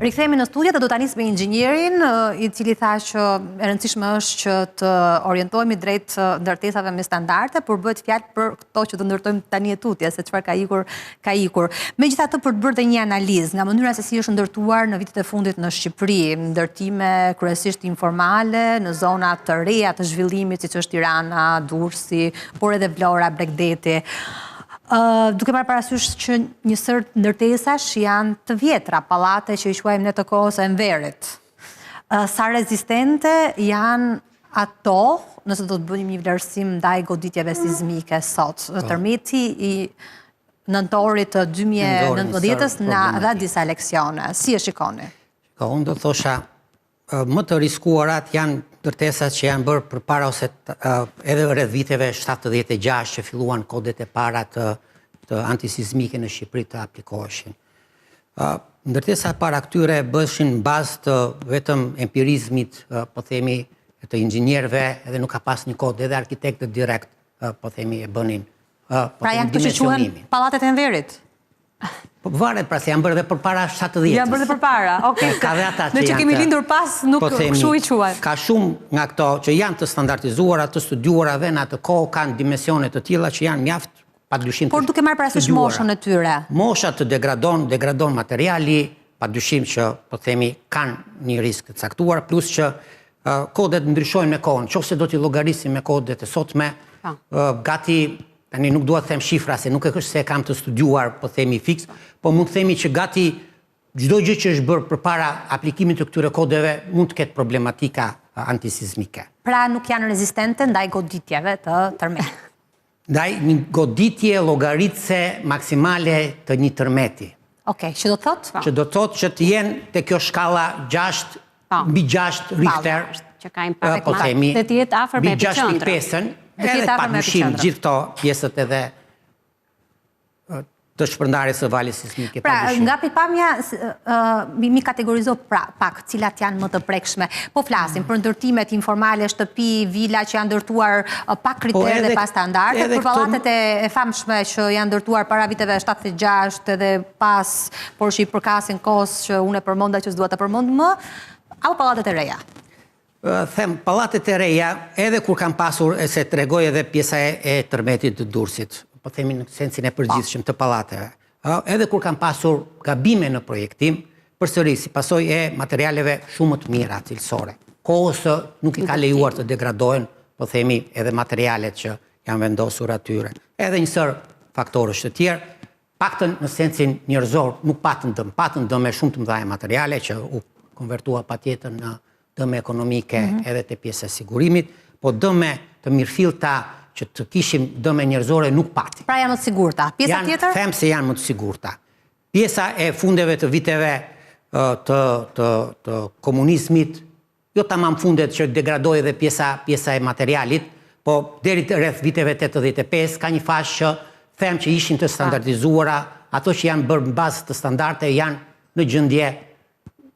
Rikthehemi në studio dhe do ta nis me inxhinierin, I cili tha që e rëndësishme është që të orientohemi drejt ndërtesave me standarde, por bëhet fjalë për këto që do ndërtojmë tani e tutje, se çfarë ka ikur. Megjithatë, për të bërë një analizë nga mënyra se si është ndërtuar në vitet e fundit në Shqipëri, ndërtime kryesisht informale në zona të reja të zhvillimit, siç është Tirana, Durrësi, por edhe Vlora, Bregdeti. Duke marrë parasysh që një sër ndërtesash janë të vjetra, pallate që I quajmë ne të kohës së Enverit. Sa rezistente janë ato, nëse do të bëjmë një vlerësim ndaj goditjeve sismike sot. Tërmeti I nëntorit të 2019 na dha disa leksione. Si e shikoni? Unë do thosha, më të riskuarat janë ndërtesat që janë bërë përpara ose edhe rreth viteve 76 që filluan kodet e para të antisizmike në Shqipëri të aplikoheshin. Ndërtesat para këtyre bëshin bazë të vetëm empirizmit, po themi, të inxhinierëve, edhe nuk ka pas një kod, edhe arkitektët direkt, po themi, e bënin. Pra janë këto që quhen pallatet e Enverit? Varet, pra se janë bërë dhe përpara 70-s. Janë bërë dhe përpara, okej. Ka dhe ata që ne që kemi lindur pas, nuk kështu I quajmë. Ka shumë nga këto që janë të standardizuara, të studiuara dhe në atë kohë kanë dimensione të tilla që janë mjaft padyshim të studiuara. Por duke marrë parasysh moshën e tyre. Mosha të degradon materiali, padyshim që po themi kanë një risk të caktuar, plus që kodet ndryshojnë me kohën. Nëse do t'i llogarisim me kodet e sotme, gati tani nuk dua të them shifra se nuk e është se kam të studiuar, po themi fiks, po mund të themi që gati çdo gjë që është bërë përpara aplikimit të këtyre kodeve mund të ketë problematika antisizmike. Pra nuk janë rezistente ndaj goditjeve të tërmetit. Ndaj një goditje llogaritse maksimale të një tërmeti. Okej, që do të thotë? Që do të thotë që të jenë te kjo shkalla 6 mbi 6 Richter, që ka impakt dhe të jetë afër me epicentrin. Edhe padyshim gjithë këto pjesët edhe të shpërndarjes së valës sismike. Pra, nga pikpamja mi kategorizo pak cilat janë më të prekshme. Po flasim për ndërtimet informale, shtëpi, vila që janë ndërtuar pa kriterë dhe pa standarde, për pallatet e famshme që janë ndërtuar para viteve 76 edhe pas, por që I përkasin kohës që unë e përmenda që s'dua ta përmend më, apo pallatet e reja? Them, pallatet e reja, edhe kur kam pasur, se të regoj edhe pjesa e tërmetit të Durrësit, po themi në sensin e përgjithshëm të pallateve, edhe kur kam pasur gabime në projektim, përsëri si pasojë e materialeve shumë të mira cilësore. Kohës nuk I ka lejuar të degradohen, po themi edhe materialet që janë vendosur atyre. Edhe një sër faktorësh të tjerë, paktën në sensin njerëzor nuk patën dëm shumë të mëdha materiale që u konvertua patjetër në dëme ekonomike edhe të pjesë e sigurimit, po dëme të mirëfillta që të kishim dëme njerëzore nuk pati. Pra janë më të sigurta. Pjesa tjetër? Them se janë më të sigurta. Pjesa e fundeve të viteve të komunizmit, jo tamam fundet që degradoi edhe pjesa e materialit, po deri rreth viteve 85 ka një fashë që them që ishin të standardizuara, ato që janë bërë në bazë të standarde janë në gjendje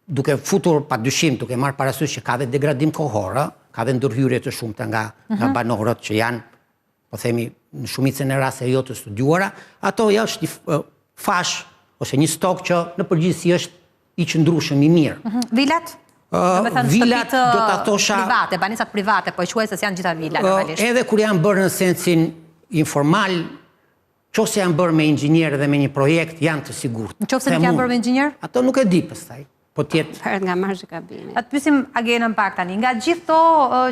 duke futur padyshim, duke marrë parasysh që ka dhe degradim kohor, ka dhe ndërhyrje të shumta nga banorët që janë, po themi, në shumicën e raste jo të studiuara, ato është një fash ose një stok që në përgjithësi është I qëndrueshëm I mirë. Vilat? Vilat do ta thosha private, banesat private, po e quaj se janë gjitha vila normalisht. Edhe kur janë bërë në sensin informal, nëse janë bërë me inxhinier dhe me një projekt, janë të sigurt. Nëse nuk janë bërë me inxhinier? Ato nuk e di pastaj. Po tjetë. Përët nga marrë gabimit. Atë pysim agenën pak tani. Nga gjithë to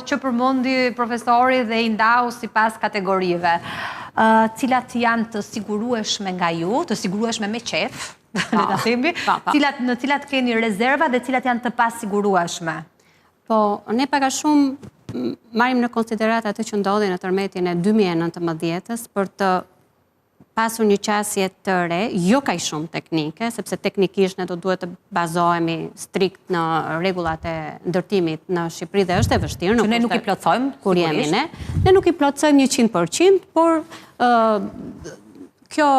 që përmendi profesori dhe I ndau sipas kategorive, cilat janë të sigurueshme nga ju, të sigurueshme me qef, le ta themi, në cilat keni rezerva dhe cilat janë të pasigurueshme? Po, ne pak a shumë marrim në konsiderat atë që ndodhi në tërmetin e 2019-s për të pasur një qasje të re, jo kaq shumë teknike, sepse teknikisht ne do duhet të bazohemi strikt në rregullat e ndërtimit në Shqipëri dhe është e vështirë. Që ne nuk I plotsojmë, kur jemi ne. Ne nuk I plotsojmë 100%, por kjo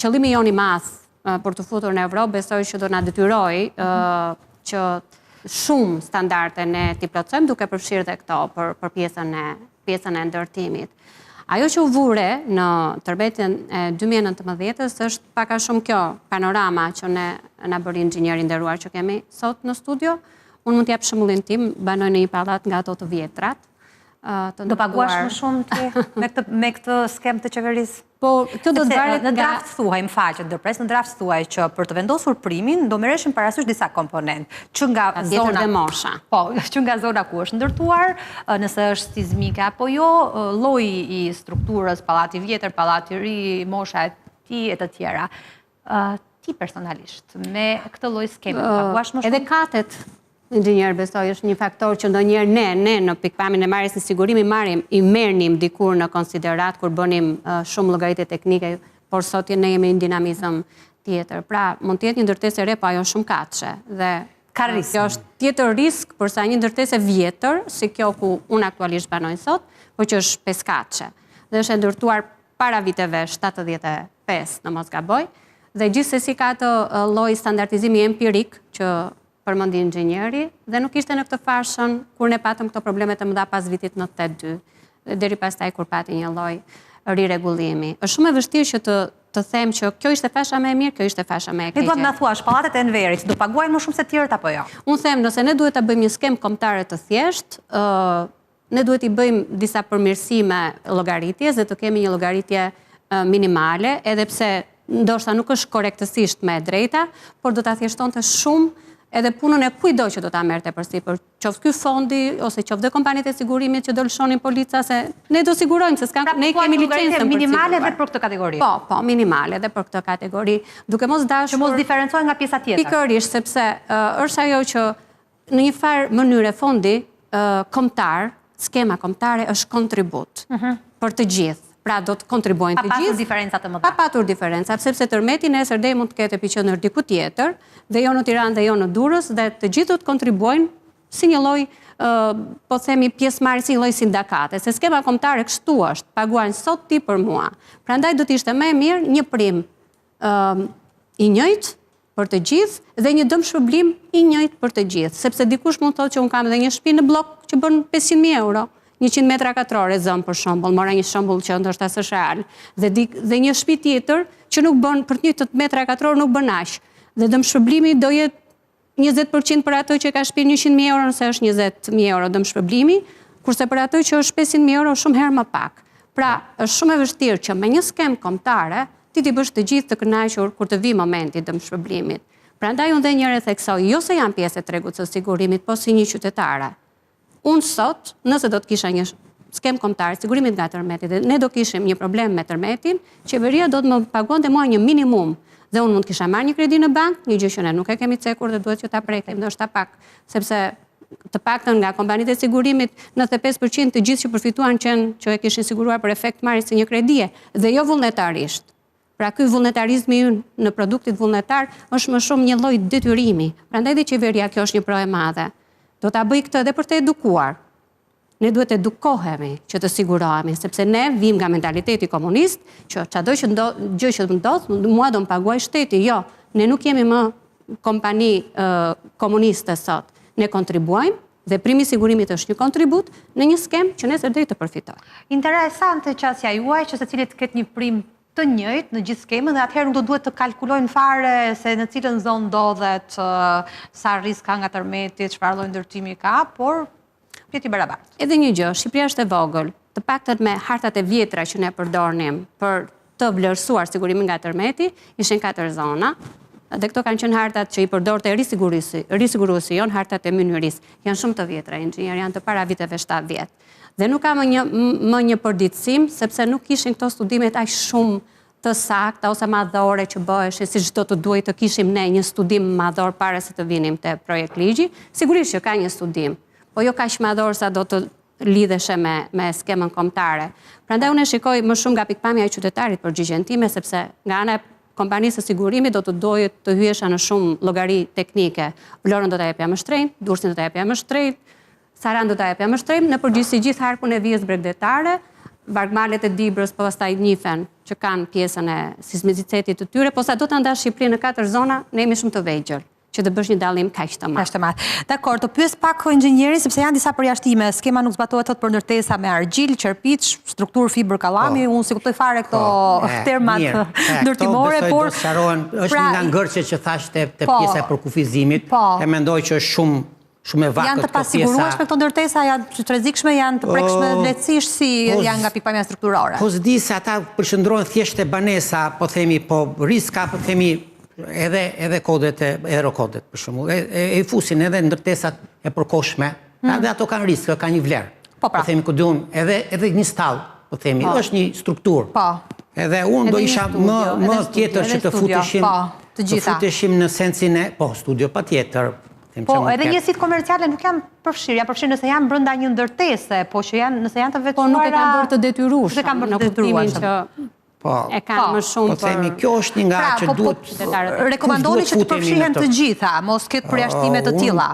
qëllimi jon I madh për të futur në Evropë, besoj që do na detyroj që shumë standarde ne t'i plotsojmë, duke përfshirë dhe këto për pjesën e ndërtimit. Ajo që u vure në tërmetin e 2019-ës është paka shumë kjo panorama që na bëri inxhinieri nderuar që kemi sot në studio. Unë mund t'jap shembullin tim, banoj në një pallat nga ato të vjetrat. Do paguash më shumë ti me këtë skem të qeverisë? Po, kjo do të varet në draft thuaj, më fal që ndërpres, në draft thuaj që për të vendosur primin do merreshin parasysh disa komponent, që nga zona dhe mosha. Po, që nga zona ku është ndërtuar, nëse është sismike apo jo, lloji i strukturës, pallati vjetër, pallati i ri, mosha e tij e të tjera. Ti personalisht me këtë lloj skeme paguash më shumë? Edhe katet. Inxhinier besoj është një faktor që ndonjëherë ne në pikpamjen e marrjes së sigurimi i merrnim dikur në konsiderat kur bënim shumë llogaritje teknike, por sot ne jemi në dinamizëm tjetër. Pra, mund të jetë një ndërtesë e re, po ajo është shumë katëshe dhe ka risk. Kjo është tjetër risk përsa një ndërtesë e vjetër, si kjo ku unë aktualisht banoj sot, por që është 5 katëshe. Dhe është ndërtuar para viteve 75, në mos gaboj, dhe gjithsesi ka të lloj standardizimi empirik që përmendi inxhinieri dhe nuk ishte në këtë fashën kur ne patëm këto probleme të mëdha pas vitit 92, deri pastaj kur pati një lloj riregullimi. Është shumë e vështirë që të them që kjo ishte fasha më e mirë, kjo ishte fasha më e keqe. Ne do të na thuash pallatet e Enverit do paguajnë më shumë se të tjerët apo jo? Unë them, nëse ne duhet ta bëjmë një skem kombëtare të thjeshtë, ne duhet i bëjmë disa përmirësime llogaritjes dhe të kemi një llogaritje minimale, edhe pse ndoshta nuk është korrektësisht më e drejta, por do ta thjeshtonte shumë edhe punën e kujdo që do ta merrte përsipër, qoftë ky fondi ose qoftë dhe kompanitë e sigurimit që do lëshonin polica se ne do sigurojmë se ne kemi licencën minimale edhe për këtë kategori. Po, minimale edhe për këtë kategori, duke mos dashur që mos diferencohen nga pjesa tjetër. Pikërisht sepse është ajo që në një farë mënyrë fondi kombëtar, skema kombëtare është kontribut për të gjithë. Pra do të kontribuojnë të gjithë. Pa patur diferenca të mëdha. Pa patur diferenca, sepse tërmeti nesër deri mund të ketë epiqendër diku tjetër, dhe jo në Tiranë dhe jo në Durrës, dhe të gjithë do të kontribuojnë si një lloj, po themi pjesëmarrje, si një lloj sindakate, se skema kombëtare kështu është, paguajnë sot ti për mua. Prandaj do të ishte më e mirë një prim i njëjtë për të gjithë dhe një dëmshpërblim i njëjtë për të gjithë, sepse dikush mund të thotë që un kam edhe një shtëpi në blok që bën 500.000 euro. 100 metra katrore zëm për shembull, mora një shembull që ndoshta s'është real, dhe një shtëpi tjetër që nuk bën për 1 metra katror nuk bën aq. Dhe dëmshpërblimi do jetë 20% për ato që ka shtëpi 100.000 euro nëse është 20.000 euro dëmshpërblimi, kurse për ato që është 500.000 euro shumë herë më pak. Pra, është shumë e vështirë që me një skem kombëtare ti bësh të gjithë të kënaqur kur të vi momenti i dëmshpërblimit. Prandaj unë dhe njëherë theksoj, jo se jam pjesë e tregut të sigurimit, po si një qytetare. Unë sot, nëse do të kisha një skem kombëtar, sigurimit nga tërmeti, dhe ne do kishim një problem me tërmetin, qeveria do të më paguante mua një minimum, dhe unë mund kisha marrë një kredi në bank, një gjë që ne nuk e kemi cekur dhe duhet që ta prekim, ndoshta pak, sepse të paktën nga kompanitë e sigurimit, 95% të gjithë që përfituan që e kishin siguruar për efekt marrjes së një kredie, dhe jo vullnetarisht. Pra ky vullnetarizmi ynë në produktit vullnetar është më shumë një lloj detyrimi. Prandaj dhe qeveria kjo është një pro e madhe. Do ta bëj këtë edhe për të edukuar. Ne duhet të edukohemi që të sigurohemi, sepse ne vim nga mentaliteti komunist, që çdo gjë që ndodh, mua do më paguaj shteti. Jo, ne nuk jemi më kompani komuniste sot. Ne kontribuajmë dhe primi sigurimit është një kontribut në një skem që nesër do të përfitoj. Interesante qasja juaj që secilit ketë një prim të njëjtë në gjithë skemën dhe atëherë nuk do duhet të kalkulojnë fare se në cilën zonë ndodhet, sa risk ka nga tërmeti, çfarë lloj ndërtimi ka, por jeti barabartë. Edhe një gjë, Shqipëria është e vogël, të paktën me hartat e vjetra që ne përdornim për të vlerësuar sigurimin nga tërmeti, ishin 4 zona. Dhe këto kanë qenë hartat që i përdorte risiguruesi, janë hartat e mënyrisë. Janë shumë të vjetra, inxhinier, janë të para viteve 70. Dhe nuk ka më një përditësim, sepse nuk ishin këto studimet aq shumë të sakta ose madhore që bëheshin, siç do të duhet të kishim ne një studim madhor para se të vinim te projekt ligji. Sigurisht që ka një studim, po jo kaq madhor sa do të lidheshe me skemën kombëtare. Prandaj unë shikoj më shumë nga pikpamja e qytetarit përgjigjen time, sepse nga ana e kompanisë së sigurimit do të dojet të hyesha në shumë llogari teknike. Vlorën do ta jepja më shtrenjtë, Durrësin do ta jepja më shtrenjtë, Saran do ta jepja më shtrenjtë, në përgjithësi gjithë harkun e vijës bregdetare, Bargmalet e Dibrës, po pastaj njifen që kanë pjesën e sismicitet të tyre, po sa do ta ndash Shqipërinë në 4 zona, ne jemi shumë të vegjël. që të bësh një dallim kaq të madh. Dakor, të pyes pak inxhinierin sepse janë disa përjashtime. Skema nuk zbatohet thot për ndërtesa me argjil, qerpiç, strukturë fibër kallami, unë si kuptoj fare këto termat ndërtimore, por është një nga ngërçet që thash te pjesa e përkufizimit, e mendoj që është shumë e vakët janë të pasigurueshme këto ndërtesa, janë të rrezikshme, janë të prekshme lehtësisht, si janë nga pikpamja strukturore. Po s'di se ata përqendrohen thjesht te banesa, po themi, po riska, po themi edhe kodet e aerokodet, për shembull, e fusin edhe ndërtesat e përkohshme, edhe ato kanë risk, kanë një vlerë. Po themi ku diun, edhe një stall, po themi, është një strukturë. Edhe unë do isha më tjetër që të futeshim në sensin e, studio patjetër. Po, edhe njësit komerciale nuk janë përfshirë nëse janë brenda një ndërtese, po që janë, nëse janë të veçuara... Po nuk e kanë bërë të detyrueshëm, në kuptimin që e kanë më shumë për... Po themi, kjo është një nga që duhet... Rekomandoni që të përfshihen të gjitha, mos këtë përjashtime të tilla.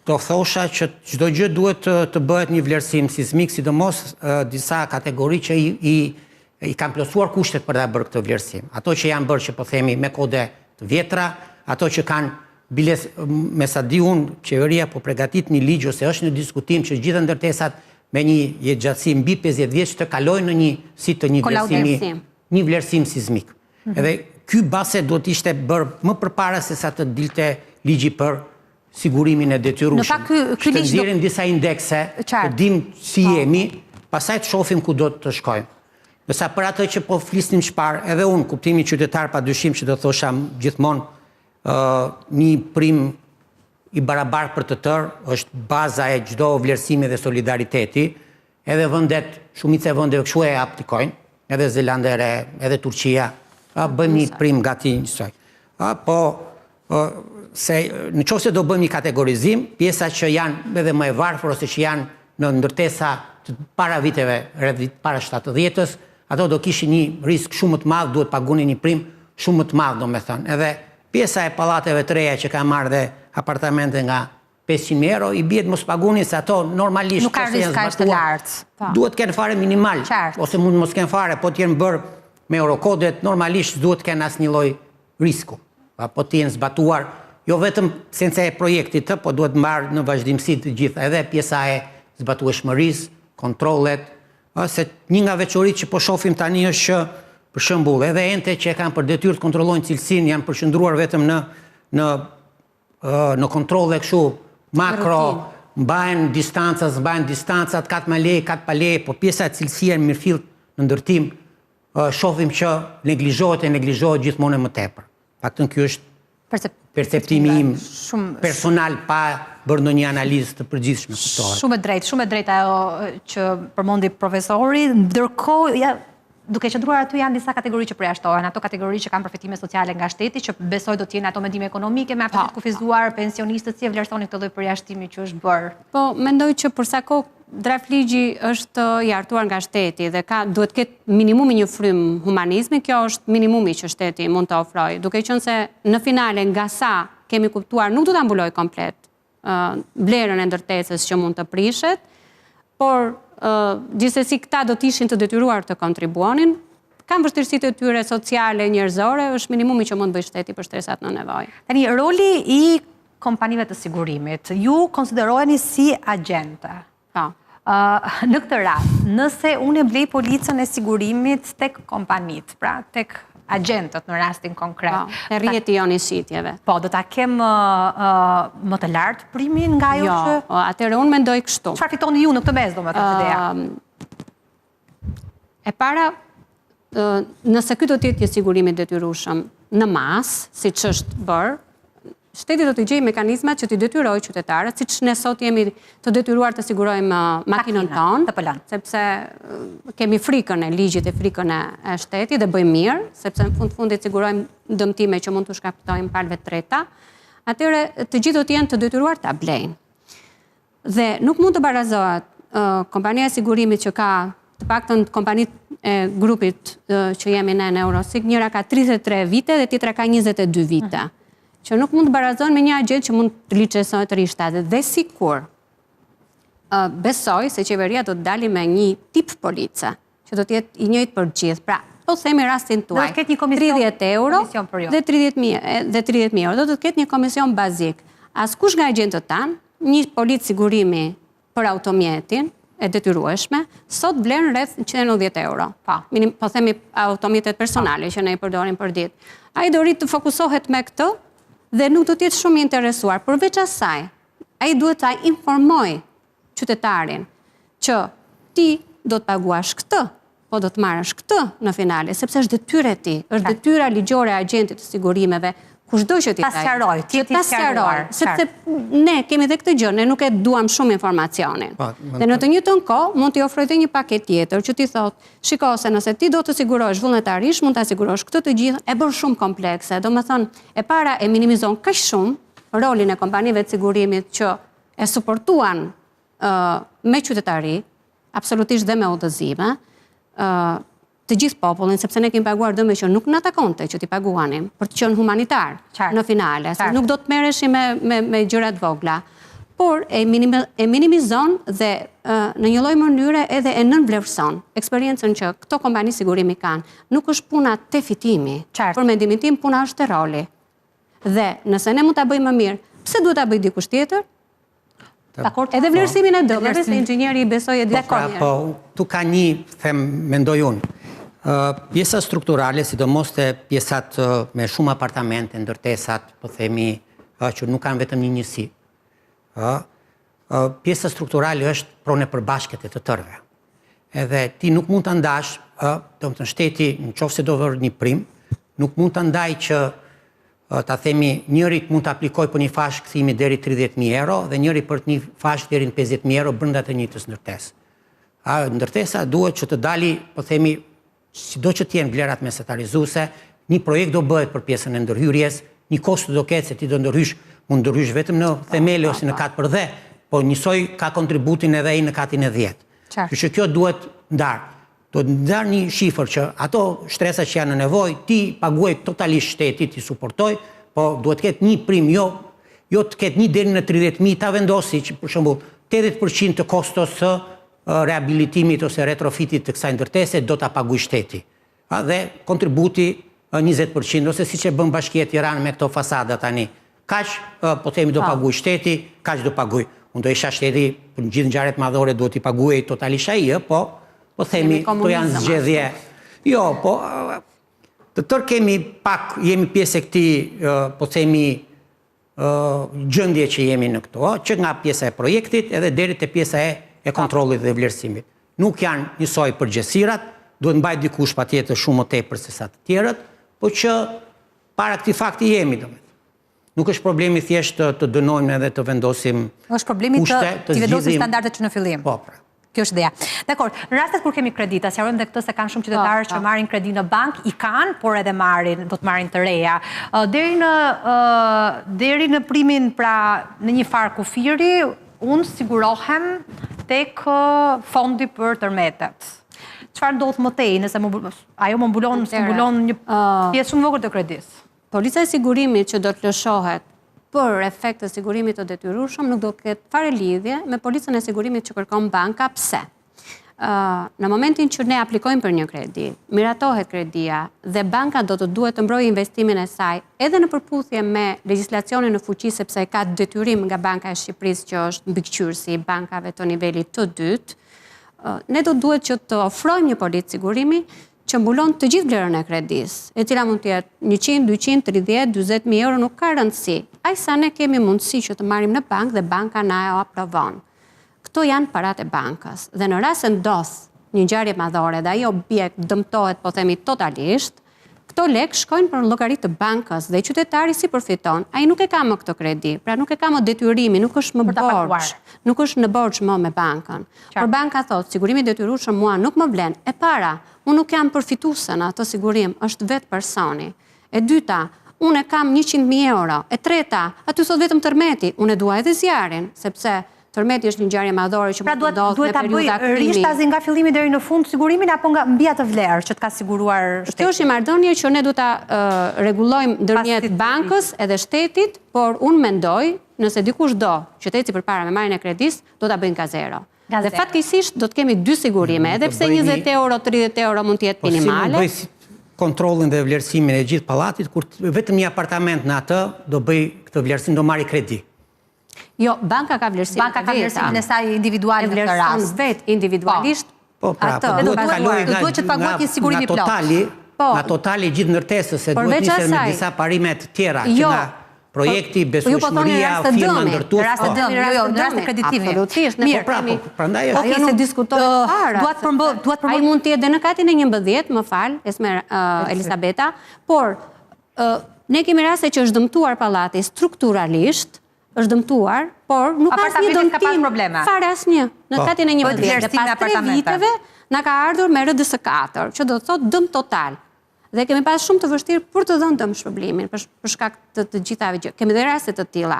Do thosha që çdo gjë duhet të bëhet një vlerësim sismik, sidomos disa kategori që i kanë plotësuar kushtet për ta bërë këtë vlerësim. Ato që janë bërë që po themi me kode të vjetra, ato që kanë me sa di unë, qeveria po përgatit një ligj ose është në diskutim që gjitha ndërtesat me një jetëgjatësi mbi 50 vjeç të kalojnë në një si të një vlerësim sismik. Edhe ky base duhet ishte bërë më përpara se sa të dilte ligji për sigurimin e detyrueshëm. Që të nxjerrim disa indekse, të dim si jemi, pastaj të shohim ku do të shkojmë. Nësa për atë që po flisnim çfarë, edhe unë kuptimi qytetar padyshim që do thosha gjithmonë një prim i barabartë për të tërë, është baza e çdo vlerësimi dhe solidariteti, edhe vendet, shumica e vendeve kështu e aplikojnë, edhe Zelanda e Re, edhe Turqia, bëjmë një prim gati njësoj. Po, në qoftë se do bëjmë një kategorizim, pjesa që janë edhe më e varfër ose që janë në ndërtesa para viteve, para 70-s, ato do kishin një risk shumë të madh, duhet pagunin një prim shumë më të madh, domethënë. Edhe pjesa e pallateve të reja që kanë marrë dhe apartamente nga 500.000 euro, i bie të mos pagunin se ato normalisht nuk ka risk kaq të lartë. Duhet të kenë fare minimal, ose mund mos kenë fare, po të jenë bërë me eurokodet, normalisht duhet të kenë asnjë lloj risku. Po të jenë zbatuar, jo vetëm senca e projektit, po duhet marrë në vazhdimsi të gjitha, edhe pjesa e zbatueshmërisë, kontrollet, se një nga veçoritë që po shohim tani është që për shembull, edhe ente që kanë për detyrë të kontrollojnë cilësinë janë përqendruar vetëm në kontrolle kështu makro, mbajnë distancat, katë ma leje, katë pa leje, po pjesa e cilësia në mirëfill në ndërtim, shohim që neglizhohet gjithmonë më tepër. Paktën ky është perceptimi im personal pa bërë ndonjë analizë të përgjithshme. Shumë e drejtë ajo që përmendi profesori, ndërkohë duke qëndruar aty janë disa kategori që përjashtohen, ato kategori që kanë përfitime sociale nga shteti, që besoj do të jenë ato me ndihmë ekonomike, me aftësi të kufizuar, pensionistët, si e vlerësoni këtë lloj përjashtimi që është bërë? Po, mendoj që për sa kohë draft ligji është i hartuar nga shteti dhe duhet ketë minimumi një frym humanizmi, kjo është minimumi që shteti mund të ofrojë, duke qenë se në finale nga sa kemi kuptuar nuk do ta mbuloj komplet vlerën e ndërtesës që mund të prishet, por gjithsesi këta do të ishin të detyruar të kontribuonin, kanë vështirësitë e tyre sociale, njerëzore, është minimumi që mund bëjë shteti për shtresat në nevojë. Tani, roli i kompanive të sigurimit, ju konsideroheni si agente. Po. Në këtë rast, nëse unë e blej policën e sigurimit tek kompanit, pra tek agentët në rastin konkret. E rrjeti jonë i shitjeve. Po, do ta kem më të lartë primin nga ajo që... Jo, atëherë unë mendoj kështu. Çfarë fitoni ju në këtë mes, domethënë ideja? E para, nëse ky do të jetë një sigurimi detyrueshëm në masë, siç është bërë, shteti do të gjejë mekanizmat që të detyrojë qytetarët, siç ne sot jemi të detyruar të sigurojmë makinën tonë, sepse kemi frikën e ligjit e frikën e shtetit dhe bëjmë mirë, sepse në fundit sigurojmë dëmtime që mund të shkaktojnë palëve treta, atëherë të gjithë do të jenë të detyruar ta blejnë. Dhe nuk mund të barazohet kompania e sigurimit që ka të paktën kompanitë e grupit që jemi ne në Eurosig, njëra ka 33 vite dhe tjetra ka 22 vite. Që nuk mund të barazon me një agent që mund të licencohet rishtatet. Dhe sikur besoj se qeveria do të dali me një tip police, që do të jetë i njëjtë për gjithë. Pra, po themi rastin tuaj, 30 euro dhe 30.000 euro, do të ketë një komision bazik. Askush nga agentët tanë, një polic sigurimi për automjetin e detyrueshme, sot vlen rreth 190 euro. Po themi automjetet personale që ne i përdorim për ditë. Ai do rritë të fokusohet me këtë dhe nuk do të jetë shumë interesuar. Përveç asaj, ai duhet ta informoj qytetarin që ti do të paguash këtë, po do të marrësh këtë në finale, sepse është detyra e ti, është detyra ligjore e agentit të sigurimeve, kushdo që ti pasqaroj, sepse ne kemi dhe këtë gjë, ne nuk e duam shumë informacionin. Dhe në të njëjtën kohë mund t'i ofroj dhe një paket tjetër që ti thot, shiko se nëse ti do të sigurosh vullnetarisht, mund ta sigurosh këtë të gjithë, e bën shumë komplekse. Domethënë, e para e minimizon kaq shumë rolin e kompanive të sigurimit që e suportuan me qytetari, absolutisht dhe me udhëzime, të gjithë popullin, sepse ne kemi paguar dëme që nuk në takonte që t'i paguanim, për të qenë humanitar në finale, se nuk do të merreshi me gjërat vogla, por e minimizon dhe në një lloj mënyre edhe e nënvlerëson eksperiencën që këto kompani sigurimi kanë. Nuk është puna te fitimi, për mendimin tim puna është te roli. Dhe nëse ne mund ta bëjmë më mirë, pse duhet ta bëj dikush tjetër? Edhe vlerësimin e dëmeve, se inxhinieri i besoj e di mirë. Po, tu ka një, mendoj unë, pjesa strukturale, sidomos të pjesat me shumë apartamente, ndërtesat, po themi, që nuk kanë vetëm një njësi. Pjesa strukturale është pronë e përbashkët e të tërve. Edhe ti nuk mund të ndash, do të shteti, në qoftë se do vërë një prim, nuk mund të ndaj që ta themi, njërit mund të aplikoj për një fash këthimi deri 30.000 euro dhe njëri për një fash deri në 50.000 euro brenda të njëjtës ndërtesë. Ndërtesa duhet që të dali, po themi, sido që t'jenë vlerat mesatarizuese, një projekt do bëhet për pjesën e ndërhyrjes, një kostu do ketë se ti do ndërhysh, mund ndërhysh vetëm në themele ose në katë për dhe, po njësoj ka kontributin edhe i në katin e 10. Që kjo duhet ndarë. Do të ndarë një shifër që ato shtresa që janë në nevoj, ti paguaj totalisht shtetit, ti suportoj, po duhet ketë një prim, jo të ketë një deri në 30.000, ta vendosi që për shembull 80% të kostos së rehabilitimit ose retrofitit të kësaj ndërtese do ta paguaj shteti. Dhe kontributi 20% ose siç e bën Bashkia e Tiranës me këto fasada tani. Kaq po themi do paguaj shteti, kaq do paguaj. Unë do isha shteti për në gjithë ngjarjet madhore duhet i paguaj totalisht ai, po themi, to janë zgjedhje. Jo, po, të tërë kemi pak, jemi pjesë e këti, po themi, gjëndje që jemi në këto, që nga pjesa e projektit edhe deri te pjesa e kontrollit dhe vlerësimit. Nuk janë njësoj përgjësirat, duhet mbajt dikush pa tjetër shumë më tepër se sa të tjerët, po që para këti fakti jemi, do me. Nuk është problemi thjesht të dënojmë edhe të vendosim kushte, është problemi të vendosim standardet që në fillim. Po, pra. Kjo është ideja. Dekor, në rastet kur kemi kredita, sqarojmë dhe këtë se kanë shumë qytetarë që marrin kredi në bank, i kanë, por edhe do të marrin të reja. Deri në primin, pra, në një farë kufiri, unë sigurohem tek fondi për tërmetet. Çfarë ndodh më tej, nëse ajo më mbulon një pjesë shumë vogël të kredisë? Polica e sigurimit që do të lëshohet për efekt të sigurimit të detyrueshëm nuk do të ketë fare lidhje me policën e sigurimit që kërkon banka. Pse? Në momentin që ne aplikojmë për një kredi, miratohet kredia dhe banka do të duhet të mbrojë investimin e saj edhe në përputhje me legjislacionin në fuqi sepse ka detyrim nga Banka e Shqipërisë që është mbikëqyrësi i bankave të nivelit të dytë, ne do duhet që të ofrojmë një policë sigurimi që mbulon të gjithë vlerën e kredisë, e cila mund të jetë 100, 200, 30, 40.000 euro, nuk ka rëndësi. Sa ne kemi mundësi që të marrim në bank dhe banka na e aprovon. Këto janë parat e bankës. Dhe në rast se ndodh një ngjarje madhore dhe ai objekt dëmtohet, po themi totalisht, këto lek shkojnë për llogaritë të bankës dhe qytetari si përfiton. Ai nuk e ka më këtë kredi, pra nuk e ka më detyrimi, nuk është më borxh. Nuk është në borxh më me bankën. Por banka thotë, sigurimi detyrueshëm mua nuk më vlen. E para, unë nuk jam përfituese në atë sigurim, është vetë personi. E dyta, unë e kam 100.000 euro. E treta, aty thot vetëm tërmeti, unë e dua edhe zjarin, sepse tërmeti është një ngjarje madhore që mund të ndodhë në periudha krimi. Rishtazi nga fillimi deri në fund sigurimin apo nga mbi atë vlerë që të ka siguruar shteti? Kjo është një marrëdhënie që ne duhet ta rregullojmë ndërmjet bankës edhe shtetit, por unë mendoj, nëse dikush do që të eci përpara me marrjen e kredisë, do ta bëjnë ka zero. Dhe fatkeqësisht do të kemi dy sigurime, edhe pse 20 euro, 30 euro mund të jetë minimale. kontrollin dhe vlerësimin e gjithë pallatit, kur vetëm një apartament në atë do bëj këtë vlerësim, do marri kredi. Jo, banka ka vlerësimin Banka ka vlerësimin e saj individual në këtë rast. Vlerëson vetë individualisht. Po, pra, duhet të kaloj nga totali gjithë ndërtesës, se duhet nisën me disa parime të tjera, që nga projekti, besueshmëria, firma ndërtues. Në rast të kreditimit. Absolutisht. Mirë, prandaj është. Ajo nuk diskutohet fare. Ai mund të jetë edhe në katin e 11, më fal, Elisabeta, por ne kemi raste që është dëmtuar pallati strukturalisht, është dëmtuar, por nuk ka asnjë dëmtim fare asnjë. Në katin e 11, pas 3 viteve na ka ardhur me RDS4, që do të thotë dëm total. Dhe kemi pas shumë të vështirë për të dhënë dëm shpërblimin, për shkak të gjithave gjë. Kemi dhe raste të tilla.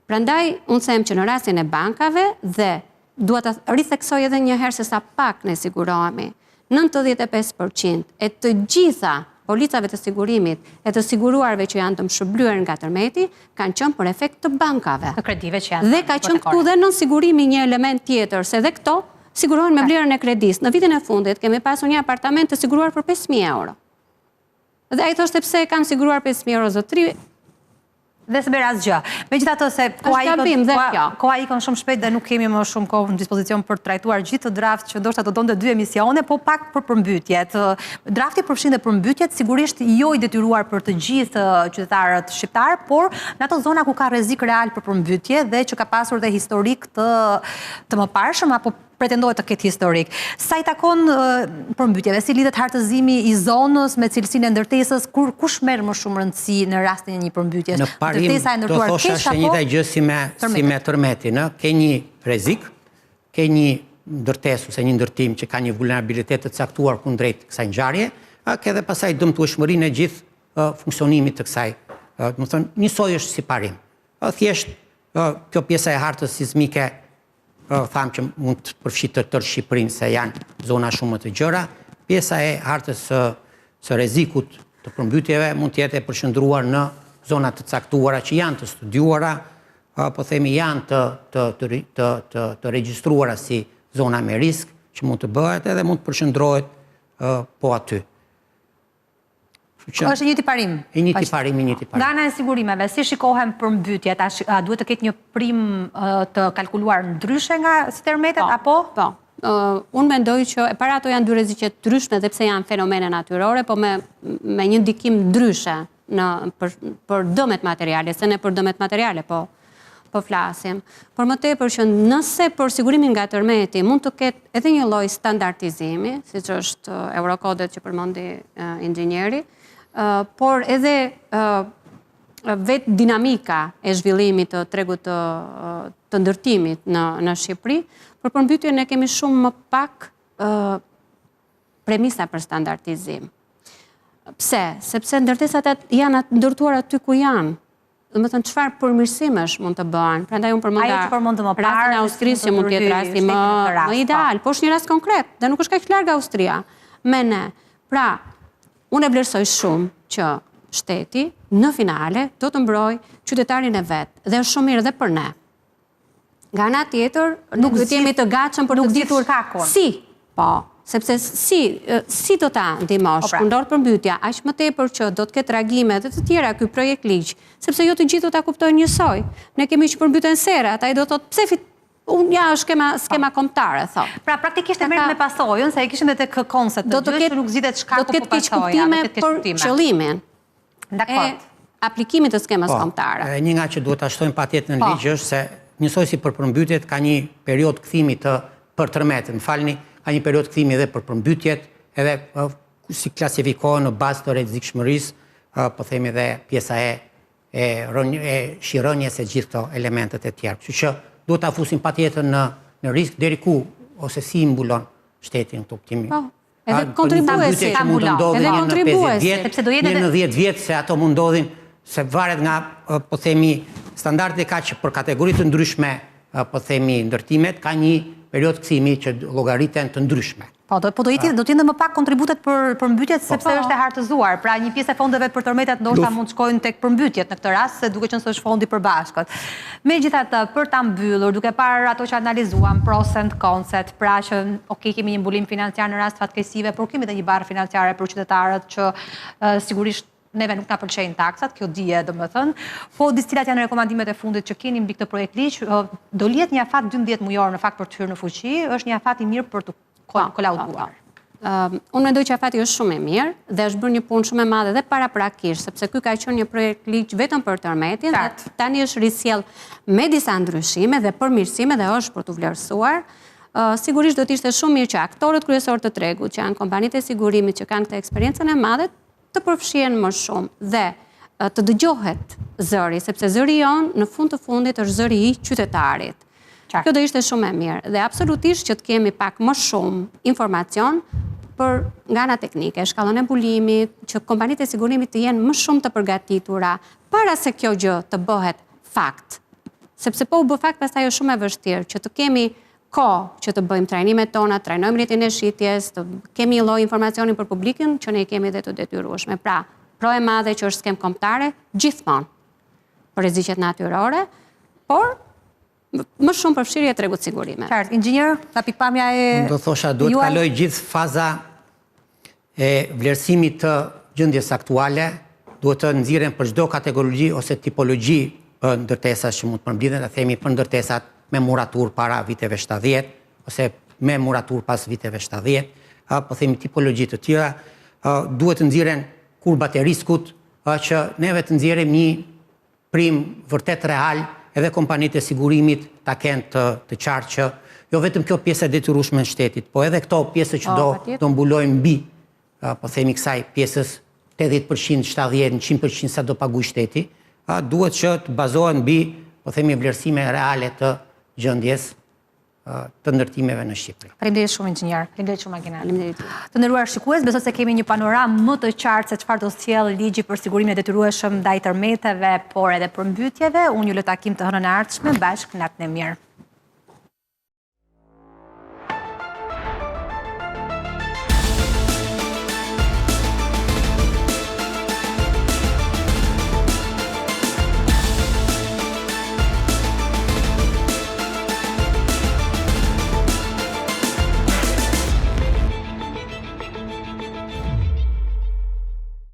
Prandaj, unë them që në rastin e bankave, dhe dua ta ritheksoj edhe një herë se sa pak ne sigurohemi, 95% e të gjitha policave të sigurimit e të siguruarve që janë dëm shpërblyer nga tërmeti, kanë qenë për efekt të bankave. Të kredive që janë. Dhe ka qenë këtu dhe nën sigurimi një element tjetër, se dhe këto sigurohen me vlerën e kredis. Në vitin e fundit kemi pasur një apartament të siguruar për 5.000 euro. Dhe ai thoshte pse kam siguruar 5.000 euro zotri. Dhe se bërë asgjë. Megjithatë se koha ikon shumë shpejt dhe nuk kemi më shumë kohë në dispozicion për të trajtuar gjithë të draft që ndoshta do donte 2 emisione, po pak për përmbytjet. Drafti përfshin dhe përmbytjet, sigurisht jo i detyruar për të gjithë qytetarët shqiptar, por në ato zona ku ka rrezik real për përmbytje dhe që ka pasur dhe historik të mëparshëm apo pretendohet të ketë historik. Sa i takon përmbytjeve, si lidhet hartëzimi i zonës me cilësinë e ndërtesës, kush merr më shumë rëndësi në rastin e një përmbytjes? Në parim do thosha është njëjta gjë si me tërmetin, ke një rrezik, ke një ndërtesë ose një ndërtim që ka një vulnerabilitet të caktuar kundrejt kësaj ngjarje, ke edhe pasaj dëmtueshmërinë e gjithë funksionimit të kësaj. Do të thonë, njësoj është si parim. Thjesht kjo pjesa e hartës sismike thamë që mund të përfshitë tërë Shqipërinë se janë zona shumë më të gjëra. Pjesa e hartës së rrezikut të përmbytjeve mund të jetë e përshëndruar në zona të caktuara që janë të studiuara, po themi janë të regjistruara si zona me risk, që mund të bëhet edhe mund të përshëndrohet po aty. është një tiparim? Një tiparim. Nga ana e sigurimeve, si shikohen përmbytjet? A duhet të ketë një prim të kalkuluar ndryshe nga si tërmetet, apo? Po. Unë mendoj që e para ato janë dy rreziqe të ndryshme dhe pse janë fenomene natyrore, po me një ndikim ndryshe për dëmet materiale, se ne për dëmet materiale po flasim. Por më tepër që nëse për sigurimin nga tërmeti mund të ketë edhe një lloj standardizimi, siç është Eurokodet që përmendi inxhinieri, por edhe vetë dinamika e zhvillimit të tregut të ndërtimit në Shqipëri, për përmbytjen ne kemi shumë më pak premisa për standardizim. Pse? Sepse ndërtesat janë ndërtuar aty ku janë. Dhe më thënë, qëfar përmirësimesh mund të bëhen? Prandaj unë përmenda rastin e Austrisë që mund të jetë rasti më ideal, po është një rast konkret, dhe nuk është kaq larg Austria. Me ne. Pra, unë e vlerësoj shumë që shteti, në finale, do të mbroj qytetarin e vetë, dhe është shumë mirë dhe për ne. Nga ana tjetër, nuk do të jemi të gatshëm për të ditur kakon. Si, po, sepse si do ta ndihmosh kundër përmbytja, aq më tepër që do të ketë reagime dhe të tjera ky projekt ligj, sepse jo të gjithë do ta kuptojnë njësoj. Ne kemi që përmbyten serat, ai do të thotë pse unë është skema kombëtare, thotë. Pra praktikisht e merret me pasojën, se e kishim edhe koncept të gjë që nuk zgjidhet shkaku për pasoja, do të ketë për qëllimin. Dakord. Aplikimit të skemës kombëtare. Një nga që duhet ta shtojmë patjetër në ligj është se njësoj si për përmbytjet ka një periudhë kthimi për tërmetin. M'falni, ka një periudhë kthimi edhe për përmbytjet, edhe si klasifikohen në bazë të rrezikshmërisë, po themi edhe pjesa e shirrënies e gjithë këto elementet e tjerë. Kështu që duhet ta fusim patjetër në risk deri ku ose si mbulon shtetin këtë optimim. Edhe kontribuesi ta mbulon, edhe kontribuesi, sepse do jetë në 10 vjet se ato mund ndodhin, se varet nga po themi standardet ka që për kategori të ndryshme po themi ndërtimet ka një periudhë kthimi që llogariten të ndryshme. Po, do t'jende më pak kontributet për mbytjet, sepse është e hartëzuar. Pra, një pjesë e fondeve për tërmetat ndoshta mund shkojnë tek përmbytjet në këtë rast, se duke qenë se është fondi përbashkët. Megjithatë, për ta mbyllur, duke parë ato që analizuam, pros and conset, pra që kemi një mbulim financiar në rast fatkeqësive, por kemi edhe një barrë financiare për qytetarët që sigurisht neve nuk na pëlqejnë taksat, kjo dije domethënë, po cilat janë rekomandimet e fundit që keni mbi këtë projekt ligj, do lihet një afat 12 mujor në fakt për të hyrë në fuqi, është një afat i mirë për të kolauduar. Unë mendoj që afati është shumë e mirë dhe është bërë një punë shumë e madhe dhe paraprakisht, sepse ky ka qenë një projekt ligj vetëm për tërmetin dhe tani është risjell me disa ndryshime dhe përmirësime dhe është për të vlerësuar. Sigurisht do të ishte shumë mirë që aktorët kryesorë të tregut, që janë kompanitë e sigurimit që kanë këtë eksperiencën e madhe, të përfshihen më shumë dhe të dëgjohet zëri, sepse zëri jonë në fund të fundit është zëri i qytetarit. Kjo do ishte shumë e mirë dhe absolutisht që të kemi pak më shumë informacion për nga ana teknike, shkallën e mbulimit, që kompanitë e sigurimit të jenë më shumë të përgatitura para se kjo gjë të bëhet fakt. Sepse po u bë fakt, pastaj është shumë e vështirë që të kemi kohë që të bëjmë trajnimet tona, trajnojmë rrjetin e shitjes, të kemi një lloj informacionin për publikun që ne kemi dhe të detyrueshme. Pra, pro e madhe që është skem kombëtare gjithmonë për rreziqet natyrore, por më shumë përfshirje e tregut sigurime. Qartë, inxhinier, nga pikpamja e do thosha duhet kaloj gjithë faza e vlerësimit të gjendjes aktuale, duhet të nxirren për çdo kategori ose tipologji ndërtesash që mund të përmbledhen, themi për ndërtesat me muratur para viteve 70, ose me muratur pas viteve 70, po themi tipologji të tjera, duhet të nxirren kurbat e riskut, që neve të nxjerrim një prim vërtet real, edhe kompanitë e sigurimit ta kenë të qartë që jo vetëm kjo pjesë e detyrueshme e shtetit, po edhe këto pjesë që do mbulojnë mbi, po themi kësaj pjesës 80%, 70%, 100% sa do paguaj shteti, duhet që të bazohen mbi, po themi vlerësime reale të gjendjes të ndërtimeve në Shqipëri. Faleminderit shumë inxhinier. Faleminderit shumë Agina. Të nderuar shikues, besoj se kemi një panoramë më të qartë se çfarë do sjellë ligji për sigurimin e detyrueshëm ndaj tërmeteve, por edhe për mbytjeve. Unë ju lë takim të hënën e ardhshme, bashkë natën e mirë.